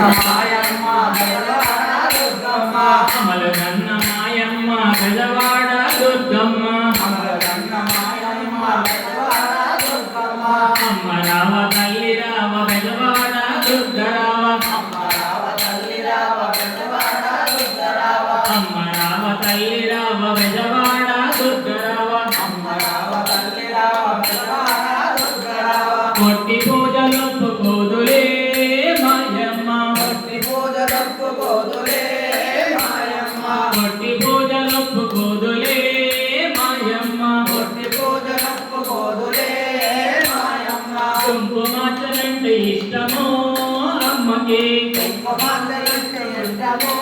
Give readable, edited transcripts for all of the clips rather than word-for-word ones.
మాయమ్మ బెజవాడ దుర్గమ్మ అమలగన్న మాయమ్మ బెజవాడ దుర్గమ్మ అమలగన్న మాయమ్మ బెజవాడ దుర్గమ్మ అమ్మ రావ తల్లి రావ బెజవాడ దుర్గరావ అమ్మ రావ తల్లి రావ బెజవాడ దుర్గరావ అమ్మ రావ తల్లి రావ బెజవాడ దుర్గరావ అమ్మ రావ తల్లి రావ బెజవాడ దుర్గరావ కొట్టి పూజలొప్పుకోదులే మాయమ్మ కొట్టి పూజలొప్పుకోదులే మాయమ్మ కొట్టి పూజలొప్పుకోదులే మాయమ్మ కొట్టి పూజలొప్పుకోదులే మాయమ్మ కుంకుమార్చనంటే ఇష్టమో అమ్మకి కుంకుమార్చనంటే ఇష్టమో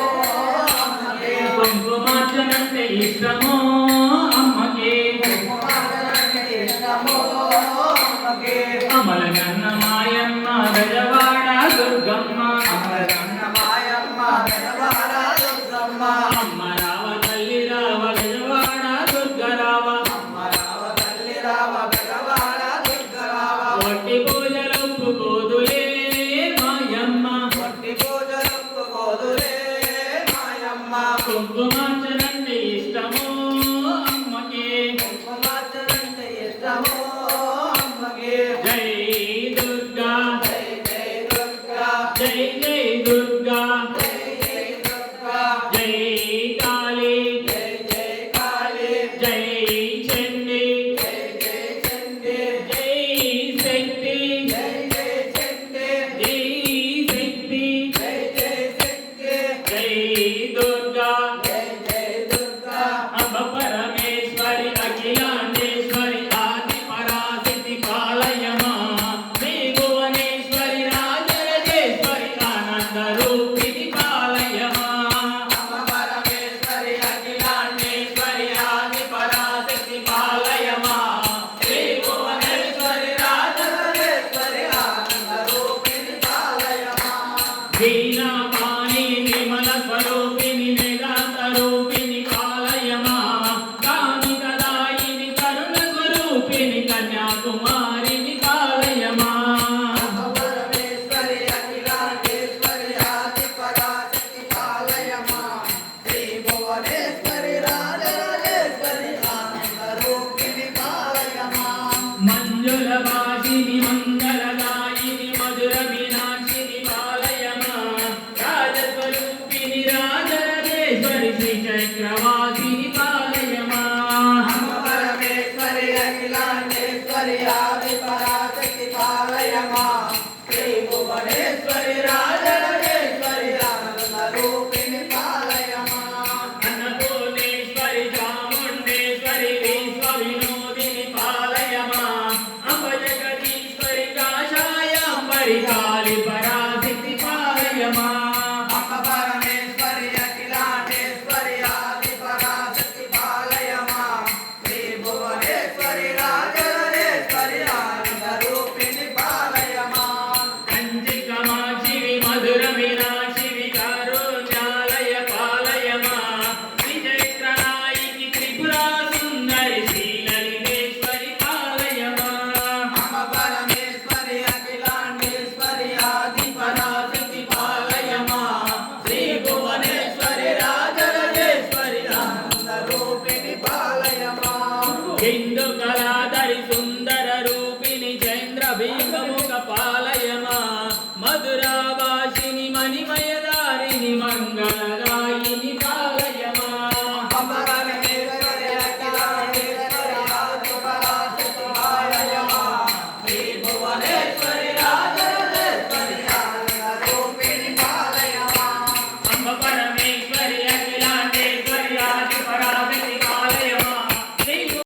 అమ్మకి కుంకుమార్చనంటే ఇష్టమో అమ్మకి కుంకుమార్చనంటే ఇష్టమో అమ్మకి అమలగన్న మాయమ్మ బెజవాడ దుర్గమ్మ అమలగన్న మాయమ్మ బెజవాడ దుర్గమ్మ అమ్మ రావ తల్లి రావ బెజవాడ దుర్గరావ అమ్మ రావ తల్లి రావ బెజవాడ దుర్గరావ కొట్టి పూజలొప్పుకోదులే మాయమ్మ కొట్టి పూజలొప్పుకోదులే మాయమ్మ కుంకుమార్చనంటే ఇష్టమో అమ్మకి కుంకుమార్చనంటే ఇష్టమో అమ్మకి జై దుర్గా జై జై దుర్గా జై జై దుర్గా జై జై దుర్గా జై కాళీ జై జై కాళీ జై చండీ జై జై చండీ జై శక్తి జై జై శక్తి జై శక్తి జై జై శక్తి జై దుర్గా జై జై దుర్గా అంబ పరమేశ్వరి అఖిలాండేశ్వరి ఆది పరాశక్తి పాలయమా శ్రీ భువనేశ్వరి రాజరాజేశ్వరి ఆనంద రూపిణి పాలయమా అంబ పరమేశ్వరి అఖిలాండేశ్వరి ఆది పరాశక్తి పాలయమా శ్రీ భువనేశ్వరి రాజరాజేశ్వరి ఆనంద రూపిణి పాలయమా వీణా పాణి విమల స్వరూపిణి వేదాంత రూపిణి పాలయమా కామితదాయిని కరుణ స్వరూపిణి కన్యాకుమారిని పాలయమా పరమేశ్వరి అఖిలాండేశ్వరి ఆది పరాశక్తి పాలయమా శ్రీ భువనేశ్వరి రాజరాజేశ్వరి ఆనంద రూపిణి పాలయమా మంజుల వాసిని మంగళదాయిని మధుర మీనాక్షిని పాలయమా రాజస్వరూపిణి రాజరాజేశ్వరి శ్రీ చక్రవాసిని పాలయమా పరమేశ్వరి అఖిలాండేశ్వరి ఆది పరాశక్తి పాలయమా శ్రీ భువనేశ్వరి రాజరాజేశ్వరి ఆనంద రూపిణి పాలయమా అన్నపూర్ణేశ్వరి చాముండేశ్వరి విశ్వ వినోదిని పాలయమా అంబ జగదీశ్వరి కాషాయాంబరి కాళీ పరాశక్తి పాలయమా